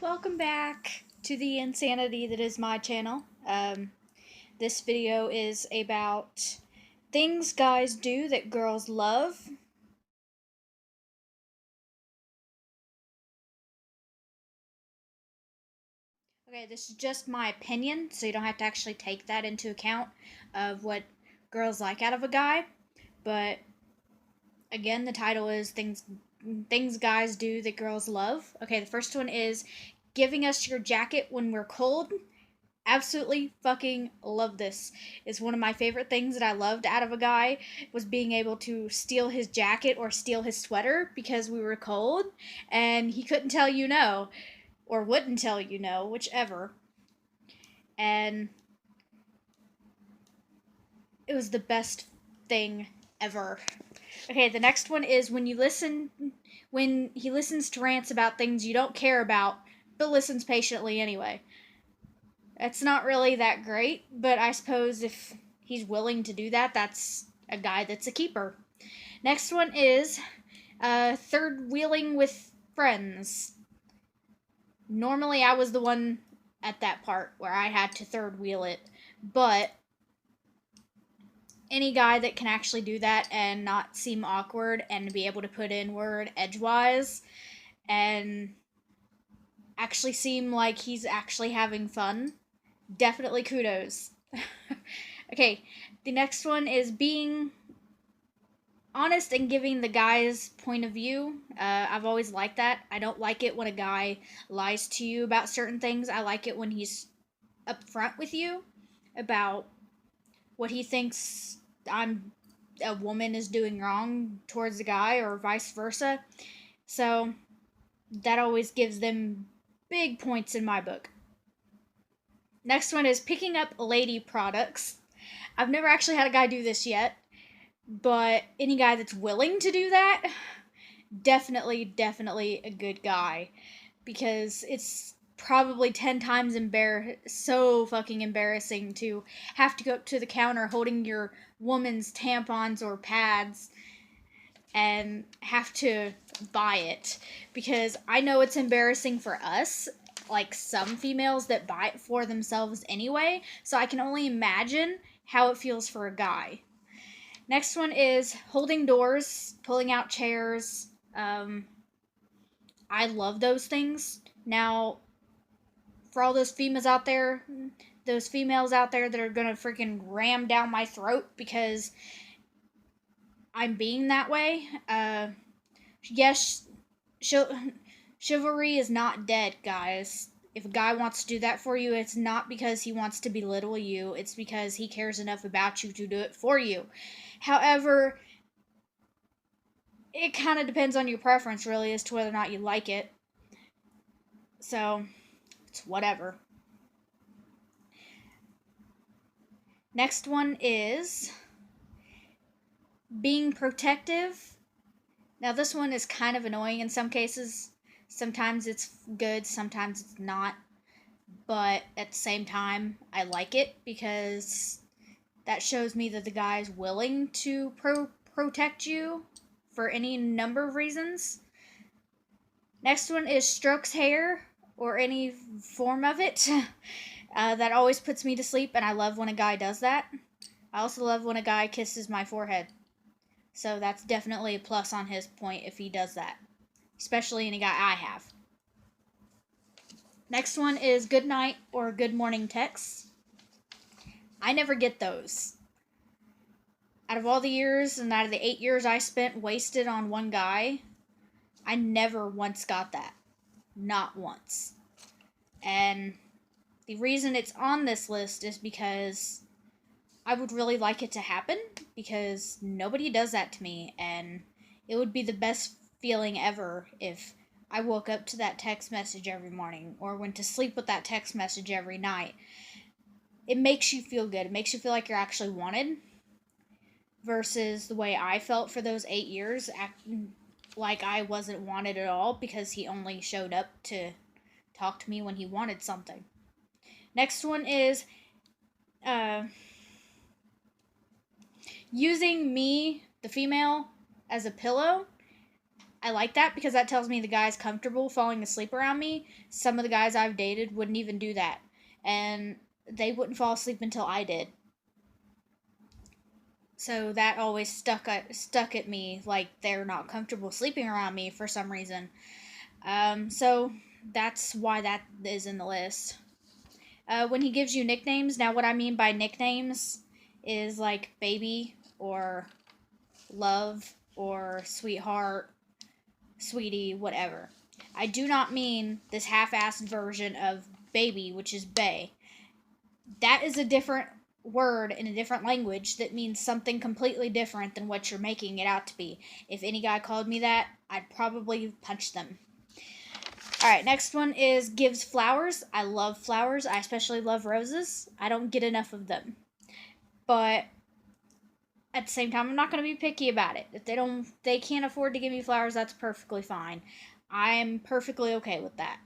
Welcome back to the insanity that is my channel. This video is about things guys do that girls love. Okay, this is just my opinion, so you don't have to actually take that into account of what girls like out of a guy. But again, the title is things guys do that girls love. Okay, the first one is giving us your jacket when we're cold. Absolutely fucking love this. It's one of my favorite things that I loved out of a guy was being able to steal his jacket or steal his sweater because we were cold and he couldn't tell you no or wouldn't tell you no, whichever. And it was the best thing ever. Okay, the next one is when he listens to rants about things you don't care about but listens patiently anyway. It's not really that great, but I suppose if he's willing to do that, that's a guy that's a keeper. Next one is third wheeling with friends. Normally, I was the one at that part where I had to third wheel it, but any guy that can actually do that and not seem awkward and be able to put in word edgewise and actually seem like he's actually having fun, definitely kudos. Okay, the next one is being honest and giving the guy's point of view. I've always liked that. I don't like it when a guy lies to you about certain things. I like it when he's upfront with you about what he thinks a woman is doing wrong towards a guy or vice versa. So that always gives them big points in my book. Next one is picking up lady products. I've never actually had a guy do this yet, but any guy that's willing to do that, definitely a good guy, because it's probably 10 times so fucking embarrassing to have to go up to the counter holding your woman's tampons or pads and have to buy it, because I know it's embarrassing for us, like some females that buy it for themselves anyway, so I can only imagine how it feels for a guy. Next one is holding doors, pulling out chairs. I love those things. Now, for all those females out there that are gonna freaking ram down my throat because I'm being that way. Yes, chivalry is not dead, guys. If a guy wants to do that for you, it's not because he wants to belittle you. It's because he cares enough about you to do it for you. However, it kind of depends on your preference, really, as to whether or not you like it. So, it's whatever. Next one is being protective. Now, this one is kind of annoying in some cases. Sometimes it's good, sometimes it's not. But at the same time, I like it because that shows me that the guy's willing to protect you for any number of reasons. Next one is strokes hair or any form of it. That always puts me to sleep, and I love when a guy does that. I also love when a guy kisses my forehead. So that's definitely a plus on his point if he does that, especially any guy I have. Next one is good night or good morning texts. I never get those. Out of all the years and out of the 8 years I spent wasted on one guy, I never once got that. Not once. And the reason it's on this list is because I would really like it to happen, because nobody does that to me, and it would be the best feeling ever if I woke up to that text message every morning or went to sleep with that text message every night. It makes you feel good. It makes you feel like you're actually wanted, versus the way I felt for those 8 years, acting like I wasn't wanted at all because he only showed up to talk to me when he wanted something. Next one is using me, the female, as a pillow. I like that because that tells me the guy's comfortable falling asleep around me. Some of the guys I've dated wouldn't even do that. And they wouldn't fall asleep until I did. So that always stuck at me, like they're not comfortable sleeping around me for some reason. So that's why that is in the list. When he gives you nicknames, now what I mean by nicknames is like baby or love or sweetheart, sweetie, whatever. I do not mean this half-assed version of baby, which is bae. That is a different word in a different language that means something completely different than what you're making it out to be. If any guy called me that, I'd probably punch them. All right, next one is gives flowers. I love flowers. I especially love roses. I don't get enough of them. But at the same time, I'm not going to be picky about it. If they can't afford to give me flowers, that's perfectly fine. I'm perfectly okay with that.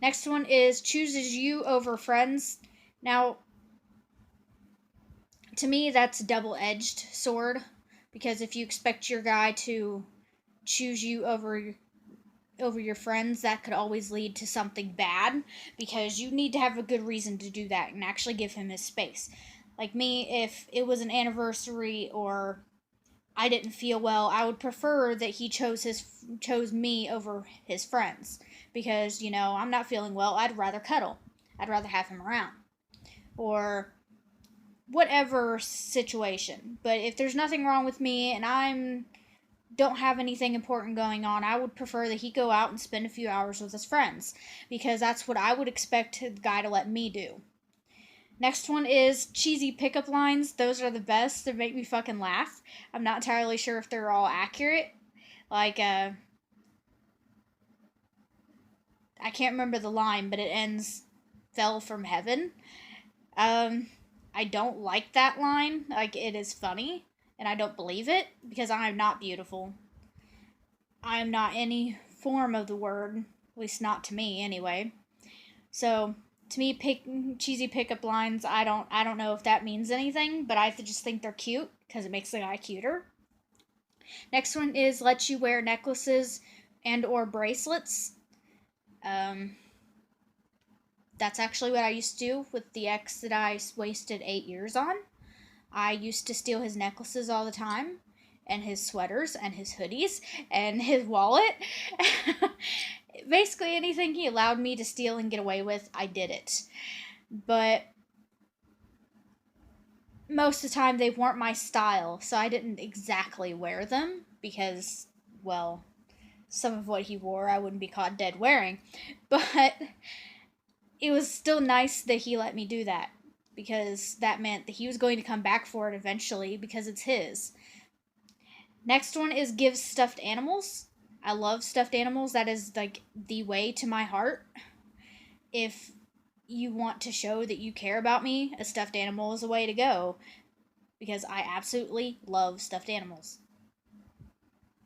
Next one is chooses you over friends. Now, to me, that's a double-edged sword because if you expect your guy to choose you over your friends, that could always lead to something bad because you need to have a good reason to do that and actually give him his space. Like me, if it was an anniversary or I didn't feel well, I would prefer that he chose me over his friends because, I'm not feeling well. I'd rather cuddle. I'd rather have him around. Or whatever situation. But if there's nothing wrong with me and I don't have anything important going on, I would prefer that he go out and spend a few hours with his friends because that's what I would expect the guy to let me do. Next one is cheesy pickup lines. Those are the best. They make me fucking laugh. I'm not entirely sure if they're all accurate. Like, I can't remember the line, but it ends, fell from heaven. I don't like that line. Like, it is funny, and I don't believe it because I am not beautiful. I am not any form of the word, at least not to me anyway. So, to me, cheesy pickup lines, I don't know if that means anything, but I just think they're cute because it makes the guy cuter. Next one is let you wear necklaces and or bracelets. That's actually what I used to do with the ex that I wasted 8 years on. I used to steal his necklaces all the time, and his sweaters, and his hoodies, and his wallet. Basically, anything he allowed me to steal and get away with, I did it. But most of the time, they weren't my style, so I didn't exactly wear them because, well, some of what he wore I wouldn't be caught dead wearing. But it was still nice that he let me do that because that meant that he was going to come back for it eventually because it's his. Next one is give stuffed animals. I love stuffed animals. That is like the way to my heart. If you want to show that you care about me, a stuffed animal is a way to go because I absolutely love stuffed animals.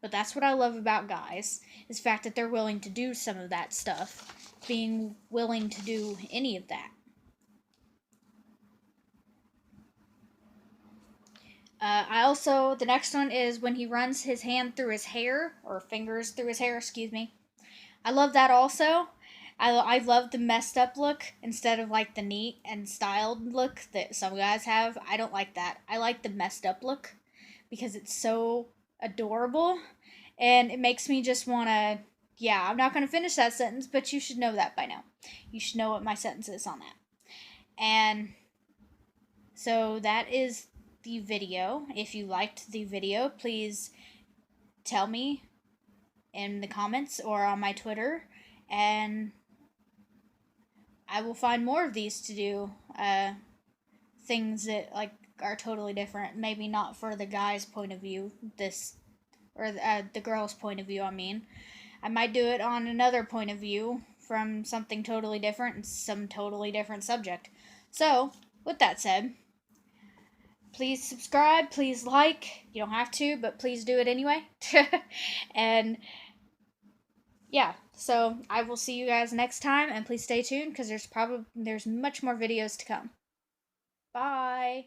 But that's what I love about guys, is the fact that they're willing to do some of that stuff. Being willing to do any of that. The next one is when he runs his hand through his hair, or fingers through his hair, excuse me. I love that also. I love the messed up look instead of like the neat and styled look that some guys have. I don't like that. I like the messed up look because it's so adorable and it makes me just want to. Yeah, I'm not going to finish that sentence, but you should know that by now. You should know what my sentence is on that. And so that is the video. If you liked the video, please tell me in the comments or on my Twitter, and I will find more of these to do. Things that like are totally different. Maybe not for the guy's point of view. The girl's point of view. I mean, I might do it on another point of view from something totally different and some totally different subject. So, with that said, please subscribe, please like. You don't have to, but please do it anyway. And yeah, so I will see you guys next time, and please stay tuned because there's much more videos to come. Bye.